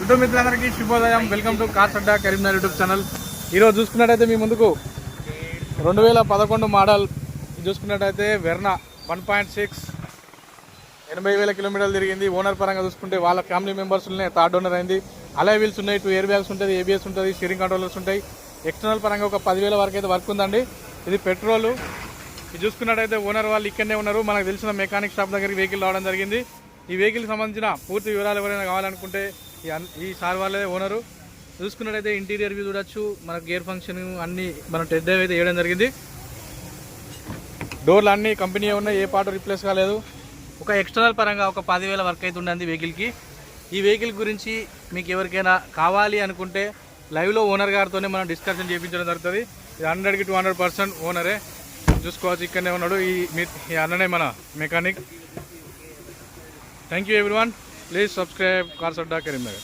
YouTube మిత్రులందరికీ శుభోదయం. Welcome to cars Adda Karimnagar YouTube channel. ఈరోజు చూసుకున్నట్టయితే మీ ముందుకు 2011 మోడల్ చూసుకున్నట్టయితే వెర్నా 1.6 80,000 కిలోమీటర్లు తిరిగింది. ఓనర్ పరంగా చూసుకుంటే వాళ్ళ ఫ్యామిలీ మెంబర్స్లోనే థర్డ్ ఓనర్ అయింది. అలై వీల్స్ ఉన్నాయి, 2 ఎయిర్ బ్యాగ్స్ ఉంటుంది, ఏబిఎస్ ఉంటుంది, స్టీరింగ్ కంట్రోలర్స్ ఉంటాయి. ఎక్స్టర్నల్ పరంగా ఒక 10,000 వరకు అయితే వర్క్ ఉందండి. ఇది పెట్రోల్. ఇది చూసుకున్నట్టయితే ఓనర్ వాళ్ళు ఇక్కడనే ఉన్నారు. మనకు తెలిసిన మెకానిక్ షాప్ దగ్గరికి వెహికల్ రావడం జరిగింది. ఈ వెహికల్ సంబంధించిన పూర్తి వివరాలు ఎవరైనా కావాలనుకుంటే ఈ సార్ వాళ్ళే ఓనరు. చూసుకున్నట్టయితే ఇంటీరియర్ వ్యూ చూడొచ్చు. మన గేర్ ఫంక్షన్ అన్నీ మనం టెస్ట్ డ్రైవ్ అయితే వేయడం జరిగింది. డోర్లు అన్నీ కంపెనీ ఉన్నాయి, ఏ పార్ట్ రిప్లేస్ కాలేదు. ఒక ఎక్స్టర్నల్ పరంగా ఒక 10,000 వర్క్ అయితే ఉండండి వెహికల్కి. ఈ వెహికల్ గురించి మీకు ఎవరికైనా కావాలి అనుకుంటే లైవ్లో ఓనర్ గారితోనే మనం డిస్కషన్ చేయించడం జరుగుతుంది. ఇది 100కి 200% ఓనరే. చూసుకోవచ్చు, ఇక్కడనే ఉన్నాడు ఈ అన్ననే మన mechanic. Thank you everyone. Please subscribe cars Adda Karimnagar.